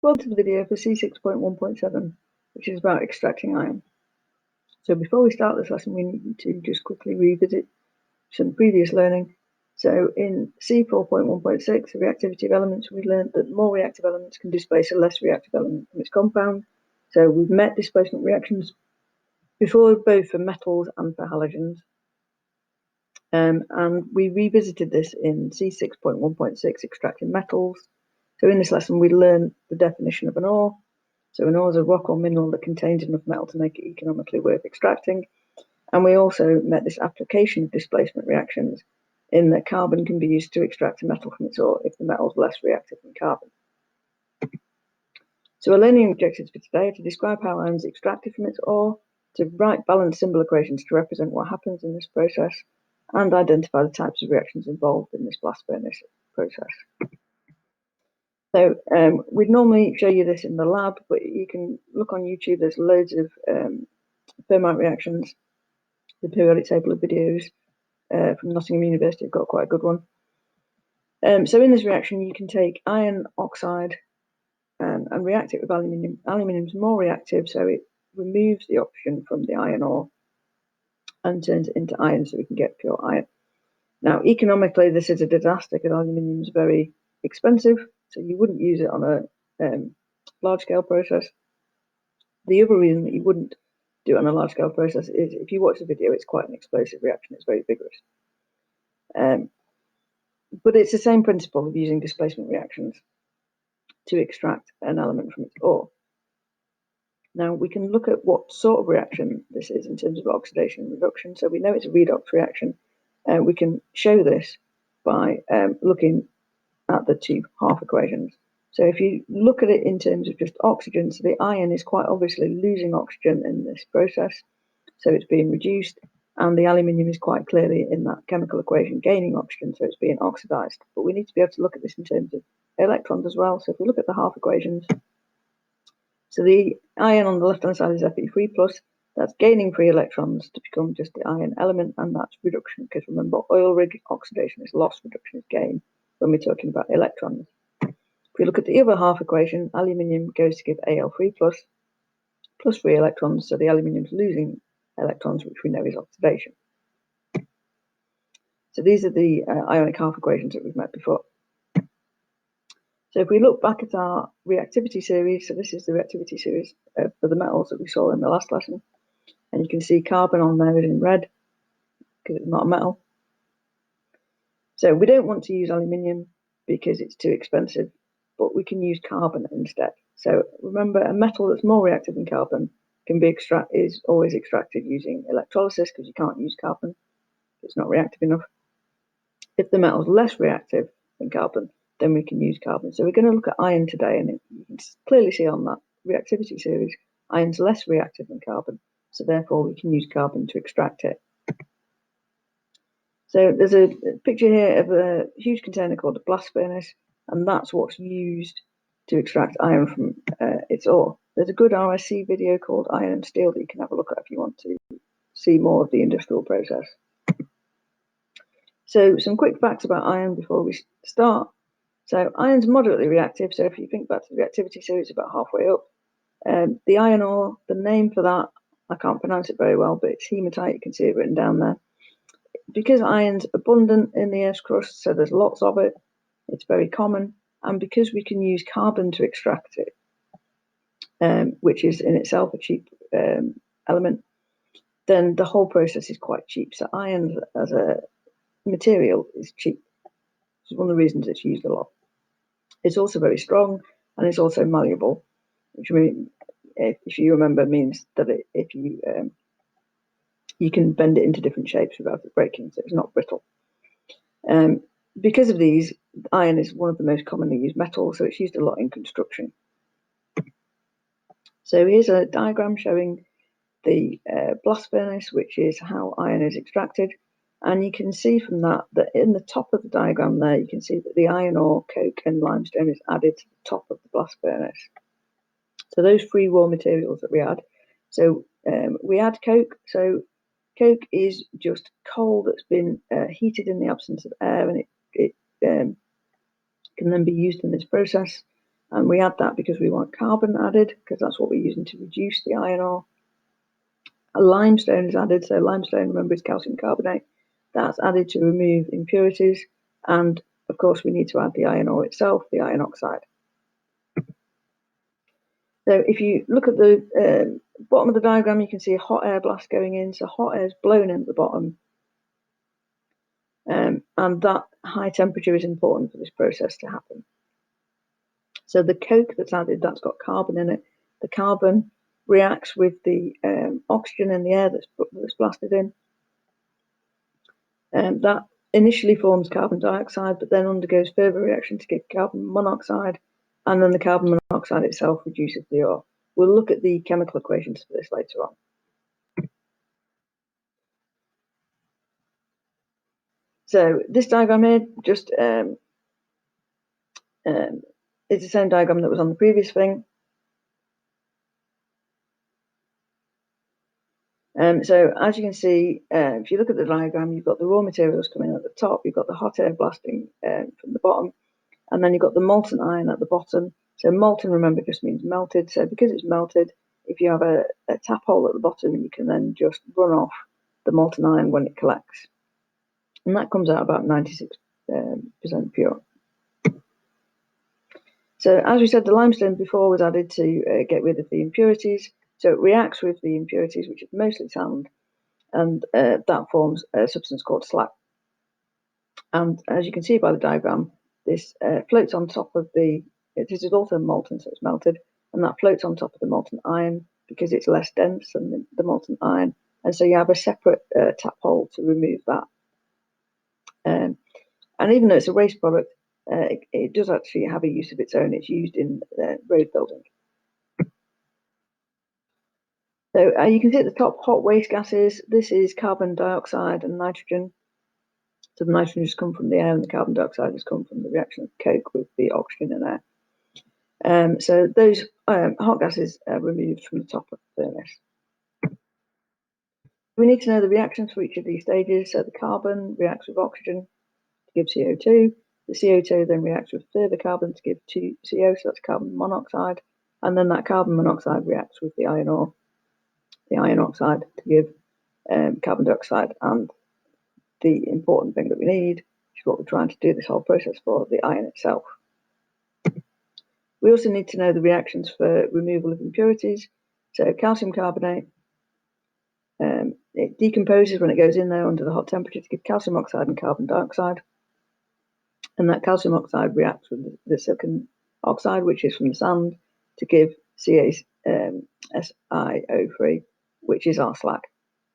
Welcome to the video for C6.1.7, which is about extracting iron. So before we start this lesson, we need to just quickly revisit some previous learning. So in C4.1.6, the reactivity of elements, we learned that more reactive elements can displace a less reactive element from its compound. So we've met displacement reactions before, both for metals and for halogens. And we revisited this in C6.1.6, extracting metals. So in this lesson, we learned the definition of an ore. So an ore is a rock or mineral that contains enough metal to make it economically worth extracting. And we also met this application of displacement reactions in that carbon can be used to extract a metal from its ore if the metal is less reactive than carbon. So our learning objectives for today are to describe how iron is extracted from its ore, to write balanced symbol equations to represent what happens in this process, and identify the types of reactions involved in this blast furnace process. So we'd normally show you this in the lab, but you can look on YouTube. There's loads of thermite reactions. The periodic table of videos from Nottingham University have got quite a good one. So in this reaction, you can take iron oxide and react it with aluminium. Aluminium is more reactive, so it removes the oxygen from the iron ore and turns it into iron, so we can get pure iron. Now, economically, this is a disaster because aluminium is very expensive, so you wouldn't use it on a large-scale process. The other reason that you wouldn't do it on a large-scale process is if you watch the video, it's quite an explosive reaction. It's very vigorous. But it's the same principle of using displacement reactions to extract an element from its ore. Now, we can look at what sort of reaction this is in terms of oxidation and reduction. So we know it's a redox reaction. We can show this by looking at the two half equations. So if you look at it in terms of just oxygen, so the iron is quite obviously losing oxygen in this process, so it's being reduced, and the aluminium is quite clearly in that chemical equation gaining oxygen, so it's being oxidized. But we need to be able to look at this in terms of electrons as well. So if we look at the half equations, so the iron on the left-hand side is Fe3+, that's gaining free electrons to become just the iron element, and that's reduction, because remember, oil rig oxidation is loss, reduction is gain when we're talking about electrons. If we look at the other half equation, aluminium goes to give Al3+, plus free electrons, so the aluminium is losing electrons, which we know is oxidation. So these are the ionic half equations that we've met before. So if we look back at our reactivity series, so this is the reactivity series for the metals that we saw in the last lesson, and you can see carbon on there is in red because it's not a metal. So we don't want to use aluminium because it's too expensive, but we can use carbon instead. So remember, a metal that's more reactive than carbon is always extracted using electrolysis because you can't use carbon; it's not reactive enough. If the metal is less reactive than carbon, then we can use carbon. So we're going to look at iron today, and you can clearly see on that reactivity series, iron's less reactive than carbon, so therefore we can use carbon to extract it. So there's a picture here of a huge container called a blast furnace, and that's what's used to extract iron from its ore. There's a good RSC video called Iron and Steel that you can have a look at if you want to see more of the industrial process. So some quick facts about iron before we start. So iron's moderately reactive. So if you think back to the reactivity series, about halfway up. The iron ore, the name for that, I can't pronounce it very well, but it's hematite. You can see it written down there. Because iron's abundant in the Earth's crust, so there's lots of it, it's very common. And because we can use carbon to extract it, which is in itself a cheap element, then the whole process is quite cheap. So iron as a material is cheap. It's one of the reasons it's used a lot. It's also very strong, and it's also malleable, which means, if you remember, means that if you can bend it into different shapes without it breaking, so it's not brittle. Because of these, iron is one of the most commonly used metals, so it's used a lot in construction. So here's a diagram showing the blast furnace, which is how iron is extracted. And you can see from that in the top of the diagram there, you can see that the iron ore, coke and limestone is added to the top of the blast furnace. So those three raw materials that we add. So we add coke. So coke is just coal that's been heated in the absence of air, and it can then be used in this process. And we add that because we want carbon added, because that's what we're using to reduce the iron ore. A limestone is added, so limestone, remember, is calcium carbonate. That's added to remove impurities, and of course we need to add the iron ore itself, the iron oxide. So if you look at the bottom of the diagram, you can see a hot air blast going in, so hot air is blown in at the bottom, and that high temperature is important for this process to happen. So the coke that's added, that's got carbon in it. The carbon reacts with the oxygen in the air that's blasted in. That initially forms carbon dioxide, but then undergoes further reaction to get carbon monoxide, and then the carbon monoxide itself reduces the ore. We'll look at the chemical equations for this later on. So this diagram here just is the same diagram that was on the previous thing. So as you can see, if you look at the diagram, you've got the raw materials coming at the top, you've got the hot air blasting from the bottom, and then you've got the molten iron at the bottom. So molten, remember, just means melted. So because it's melted, if you have a tap hole at the bottom, you can then just run off the molten iron when it collects. And that comes out about 96% pure. So as we said, the limestone before was added to get rid of the impurities. So it reacts with the impurities, which is mostly sand, and that forms a substance called slag. And as you can see by the diagram, this floats on top of this is also molten, so it's melted, and that floats on top of the molten iron because it's less dense than the molten iron. And so you have a separate tap hole to remove that. And even though it's a waste product, it does actually have a use of its own. It's used in road building. So you can see at the top, hot waste gases. This is carbon dioxide and nitrogen. So the nitrogen has come from the air and the carbon dioxide has come from the reaction of coke with the oxygen and air. So those hot gases are removed from the top of the furnace. We need to know the reactions for each of these stages. So the carbon reacts with oxygen to give CO2. The CO2 then reacts with further carbon to give 2CO, so that's carbon monoxide. And then that carbon monoxide reacts with the iron ore, the iron oxide, to give carbon dioxide. And the important thing that we need, which is what we're trying to do this whole process for, the iron itself. We also need to know the reactions for removal of impurities. So calcium carbonate, it decomposes when it goes in there under the hot temperature to give calcium oxide and carbon dioxide. And that calcium oxide reacts with the silicon oxide, which is from the sand, to give CaSiO3, which is our slag.